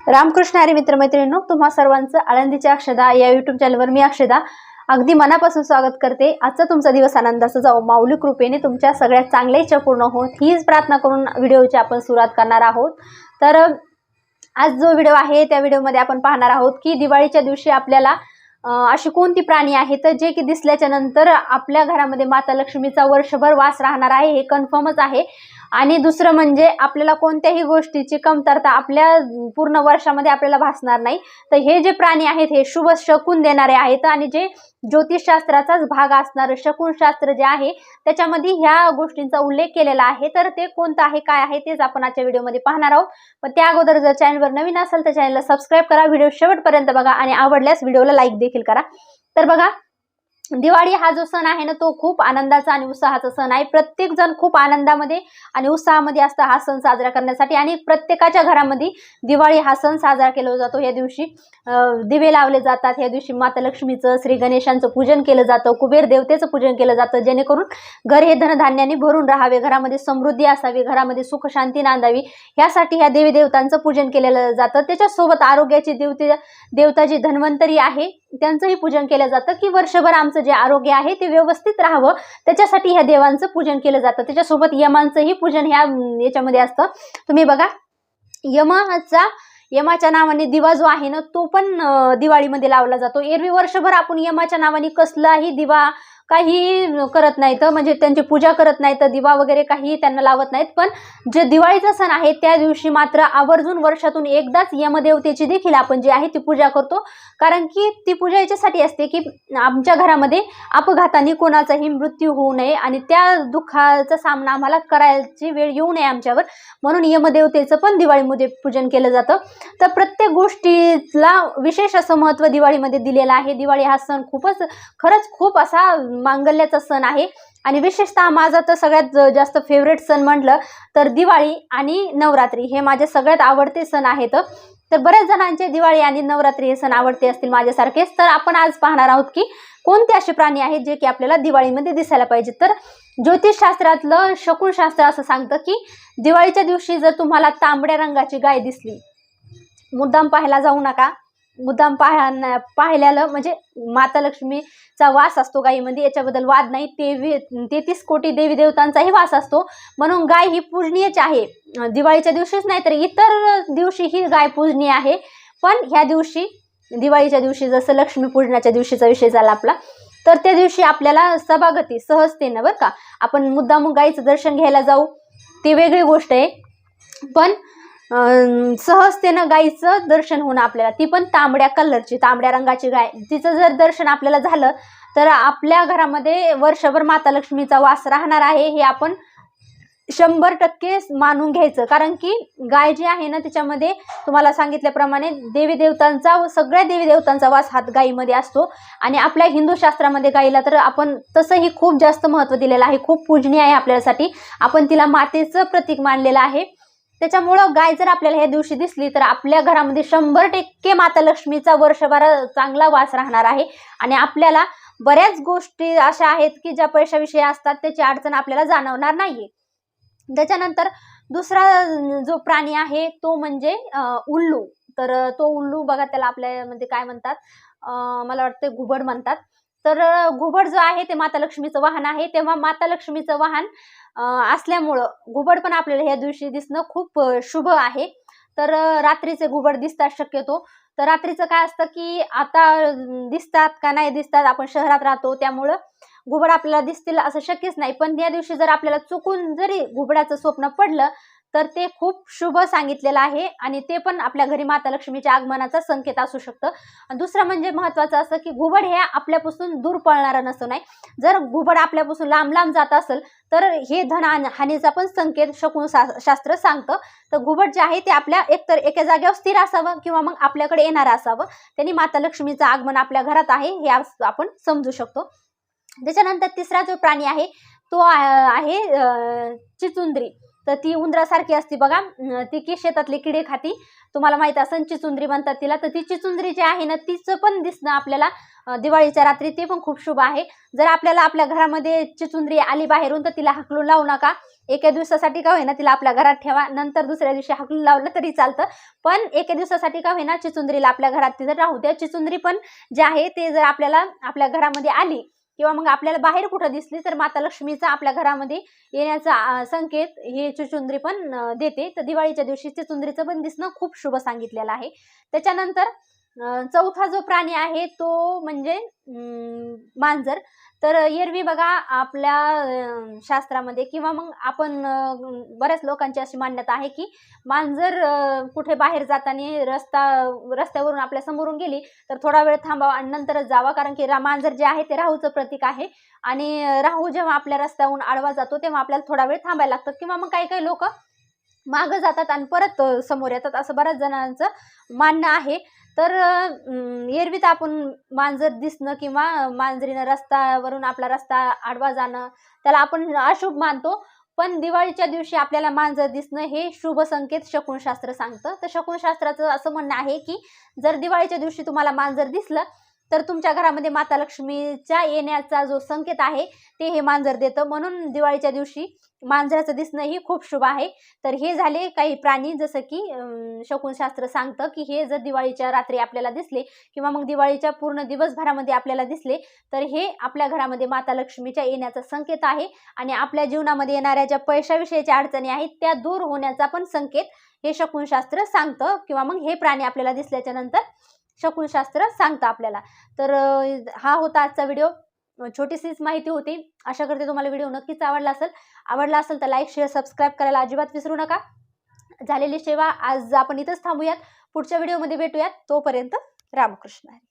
रामकृष्ण हरी मित्रमैत्रिणींनो, तुम्हा सर्वांचं आळंदीच्या अक्षदा या युट्यूब चॅनलवर मी अक्षदा अगदी मनापासून स्वागत करते। आजचा तुमचा दिवस आनंदाचा जावो, माऊली कृपेने तुमच्या सगळ्या चांगल्या इच्छा पूर्ण होत हीच प्रार्थना करून व्हिडिओची आपण सुरुवात करणार आहोत। तर आज जो व्हिडिओ आहे त्या व्हिडिओमध्ये आपण पाहणार आहोत की दिवाळीच्या दिवशी आपल्याला अशी कोणती प्राणी आहेत जे की दिसल्याच्या नंतर आपल्या घरामध्ये माता लक्ष्मीचा वर्षभर वास राहणार आहे, हे कन्फर्मच आहे। आणि दुसरं म्हणजे आपल्याला कोणत्याही गोष्टीची कमतरता आपल्या पूर्ण वर्षामध्ये आपल्याला भासणार नाही। तर हे जे प्राणी आहेत हे शुभ शकून देणारे आहेत आणि जे ज्योतिषशास्त्राचाच भाग असणार शकून शास्त्र जे आहे त्याच्यामध्ये ह्या गोष्टींचा उल्लेख केलेला आहे। तर ते कोणतं आहे काय आहे तेच आपण आजच्या व्हिडिओमध्ये पाहणार आहोत। पण त्या अगोदर जर चॅनलवर नवीन असेल तर चॅनलला सबस्क्राइब करा, व्हिडिओ शेवटपर्यंत बघा आणि आवडल्यास व्हिडिओला लाईक देखील करा। तर बघा, दिवाळी हा जो सण आहे ना तो खूप आनंदाचा आणि उत्साहाचा सण आहे। प्रत्येक जण खूप आनंदामध्ये आणि उत्साहामध्ये असतं हा सण साजरा करण्यासाठी आणि प्रत्येकाच्या घरामध्ये दिवाळी हा सण साजरा केला जातो। या दिवशी दिवे लावले जातात, या दिवशी माता लक्ष्मीचं श्री गणेशांचं पूजन केलं जातं, कुबेर देवतेचं पूजन केलं जातं, जेणेकरून घर हे धनधान्याने भरून राहावे, घरामध्ये समृद्धी असावी, घरामध्ये सुख शांती नांदावी यासाठी ह्या देवी देवतांचं पूजन केलेलं जातं। त्याच्यासोबत आरोग्याची देवता जी धन्वंतरी आहे त्यांचंही पूजन केलं जातं की वर्षभर आमचं जे आरोग्य आहे ते व्यवस्थित राहावं त्याच्यासाठी ह्या देवांचं पूजन केलं जातं। त्याच्यासोबत यमांचंही पूजन ह्या याच्यामध्ये असतं। तुम्ही बघा, यमाच्या नावाने दिवा जो आहे ना तो पण दिवाळीमध्ये लावला जातो। एरवी वर्षभर आपण यमाच्या नावाने कसलाही दिवा काही करत नाहीत, म्हणजे त्यांची पूजा करत नाहीत, दिवा वगैरे काही त्यांना लावत नाहीत। पण जे दिवाळीचा सण आहे त्या दिवशी मात्र आवर्जून वर्षातून एकदाच यमदेवतेची देखील आपण जी आहे ती पूजा करतो, कारण की ती पूजा याच्यासाठी असते की आमच्या घरामध्ये अपघाताने कोणाचाही मृत्यू होऊ नये आणि त्या दुःखाचा सामना आम्हाला करायची वेळ येऊ नये आमच्यावर, म्हणून यमदेवतेचं पण दिवाळीमध्ये पूजन केलं जातं। तर प्रत्येक गोष्टीला विशेष असं महत्त्व दिवाळीमध्ये दिलेलं आहे। दिवाळी हा सण खरंच खूप असा मांगल्याचा सण आहे आणि विशेषतः माझा तर सगळ्यात जास्त फेवरेट सण म्हटलं तर दिवाळी आणि नवरात्री हे माझे सगळ्यात आवडते सण आहेत। तर बऱ्याच जणांचे दिवाळी आणि नवरात्री हे सण आवडते असतील माझ्यासारखेच। तर आपण आज पाहणार आहोत की कोणते असे प्राणी आहेत जे की आपल्याला दिवाळीमध्ये दिसायला पाहिजे। तर ज्योतिषशास्त्रातलं शकून शास्त्र असं सांगतं की दिवाळीच्या दिवशी जर तुम्हाला तांबड्या रंगाची गाय दिसली, मुद्दाम पाहायला जाऊ नका, मुद्दाम पाहिल्याला म्हणजे माता लक्ष्मीचा वास असतो गायीमध्ये, याच्याबद्दल वाद नाही। 33 कोटी देवी देवतांचाही वास असतो, म्हणून गाय ही पूजनीयच आहे। दिवाळीच्या दिवशीच नाही तर इतर दिवशी ही गाय पूजनीय आहे। पण ह्या दिवशी दिवाळीच्या दिवशी जसं लक्ष्मी पूजनाच्या दिवशीचा विषय झाला आपला, तर त्या दिवशी आपल्याला सभागती सहजतेनं बरं का आपण मुद्दाम गायीचं दर्शन घ्यायला जाऊ ती वेगळी गोष्ट आहे, पण सहजतेनं गायीचं दर्शन होणं आपल्याला, ती पण तांबड्या कलरची तांबड्या रंगाची गाय, तिचं जर दर्शन आपल्याला झालं तर आपल्या घरामध्ये वर्षभर माता लक्ष्मीचा वास राहणार आहे हे आपण 100% मानून घ्यायचं। कारण की गाय जी आहे ना त्याच्यामध्ये तुम्हाला सांगितल्याप्रमाणे देवी देवतांचा सगळ्या देवी देवतांचा वास हात गायीमध्ये असतो आणि आपल्या हिंदू शास्त्रामध्ये गायीला तर आपण तसंही खूप जास्त महत्त्व दिलेलं आहे, खूप पूजनीय आहे आपल्यासाठी, आपण तिला मातेचं प्रतीक मानलेलं आहे। त्याच्यामुळं गाय जर आपल्याला ह्या दिवशी दिसली तर आपल्या घरामध्ये 100% माता लक्ष्मीचा वर्षभर चांगला वास राहणार आहे आणि आपल्याला बऱ्याच गोष्टी अशा आहेत की ज्या पैशाविषयी असतात त्याची अडचण आपल्याला जाणवणार नाहीये। त्याच्यानंतर दुसरा जो प्राणी आहे तो म्हणजे उल्लू। तर तो उल्लू बघा, त्याला आपल्यामध्ये काय म्हणतात, मला वाटतं घुबड म्हणतात। तर घुबड जो आहे ते माता लक्ष्मीचं वाहन आहे, तेव्हा माता लक्ष्मीचं वाहन असल्यामुळं घुबड पण आपल्याला ह्या दिवशी दिसणं खूप शुभ आहे। तर रात्रीचे घुबड दिसतात शक्यतो। तर रात्रीचं काय असतं की आता दिसतात का नाही दिसतात, आपण शहरात राहतो त्यामुळं घुबड आपल्याला दिसतील असं शक्यच नाही, पण या दिवशी जर आपल्याला चुकून जरी घुबडाचं स्वप्न पडलं तर ते खूप शुभ सांगितलेलं आहे आणि ते पण आपल्या घरी माता लक्ष्मीच्या आगमनाचा संकेत असू शकतं। दुसरं म्हणजे महत्त्वाचं असं की घुबड हे आपल्यापासून दूर पळणारं नसतं, नाही, जर घुबड आपल्यापासून लांब लांब जात असेल तर हे धन हानीचा पण संकेत शकून शास्त्र सांगतं। तर घुबड जे आहे ते आपल्या एकतर एका जागेवर स्थिर असावं किंवा मग आपल्याकडे येणारं असावं, त्यांनी माता लक्ष्मीचं आगमन आपल्या घरात आहे हे आपण समजू शकतो। त्याच्यानंतर तिसरा जो प्राणी आहे तो आहे चिचुंद्री। तर ती उंदरासारखी असते बघा, ती की शेतातले किडे खाती, तुम्हाला माहित असेल चिचुंद्री म्हणतात तिला. तर ती चिचुंद्री जी आहे ना तिचं पण दिसणं आपल्याला दिवाळीच्या रात्री ते पण खूप शुभ आहे. जर आपल्याला आपल्या घरामध्ये चिचुंद्री आली बाहेरून तर तिला हाकलून लावू नका. एका दिवसासाठी का होईना तिला आपल्या घरात ठेवा, नंतर दुसऱ्या दिवशी हाकलून लावलं तरी चालतं, पण एका दिवसासाठी का होईना चिचुंद्रीला आपल्या घरात तिथं राहू द्या. चिचुंद्री पण जे आहे ते जर आपल्याला आपल्या घरामध्ये आली किंवा मग आपल्याला बाहेर कुठं दिसली तर माता लक्ष्मीचा आपल्या घरामध्ये येण्याचा संकेत हे चिचुंद्री पण देते. तर दिवाळीच्या दिवशी चिचुंद्रीचं पण दिसणं खूप शुभ सांगितलेलं आहे. त्याच्यानंतर चौथा जो प्राणी आहे तो म्हणजे मांजर. तर एरवी बघा आपल्या शास्त्रामध्ये किंवा मग आपण बऱ्याच लोकांची अशी मान्यता आहे की मांजर कुठे बाहेर जाताना रस्त्यावरून आपल्या समोरून गेली तर थोडा वेळ थांबावा आणि नंतरच जावा, कारण की मांजर जे आहे ते राहूचं प्रतीक आहे आणि राहू जेव्हा आपल्या रस्त्यावरून आडवा जातो तेव्हा आपल्याला थोडा वेळ थांबायला लागतं किंवा मग काही काही लोक मागं जातात आणि परत समोर येतात, असं बऱ्याच जणांचं मानणं आहे. तर एरवी तर आपण मांजर दिसणं किंवा मांजरीनं रस्त्यावरून आपला रस्ता आडवा जाणं त्याला आपण अशुभ मानतो, पण दिवाळीच्या दिवशी आपल्याला मांजर दिसणं हे शुभ संकेत शकुनशास्त्र सांगतं. तर शकुनशास्त्राचं असं म्हणणं आहे की जर दिवाळीच्या दिवशी तुम्हाला मांजर दिसलं तर तुमच्या घरामध्ये माता लक्ष्मीच्या येण्याचा जो संकेत आहे ते हे मांजर देतं, म्हणून दिवाळीच्या दिवशी मांजराचं दिसणं ही खूप शुभ आहे. तर हे झाले काही प्राणी, जसं की शकुनशास्त्र सांगतं की हे जर दिवाळीच्या रात्री आपल्याला दिसले किंवा मग दिवाळीच्या पूर्ण दिवसभरामध्ये आपल्याला दिसले तर हे आपल्या घरामध्ये माता लक्ष्मीच्या येण्याचा संकेत आहे आणि आपल्या जीवनामध्ये येणाऱ्या ज्या पैशाविषयीच्या अडचणी आहेत त्या दूर होण्याचा पण संकेत हे शकुनशास्त्र सांगतं किंवा मग हे प्राणी आपल्याला दिसल्याच्या नंतर शकुनशास्त्र सांगतं आपल्याला. तर हा होता आजचा व्हिडिओ. छोटीशीच माहिती होती. आशा करते तुम्हाला व्हिडिओ नक्कीच आवडला असेल तर लाईक शेअर सबस्क्राईब करायला अजिबात विसरू नका. झालेली सेवा आज आपण इथंच थांबूयात. पुढच्या व्हिडिओमध्ये भेटूयात. तोपर्यंत रामकृष्ण हरी.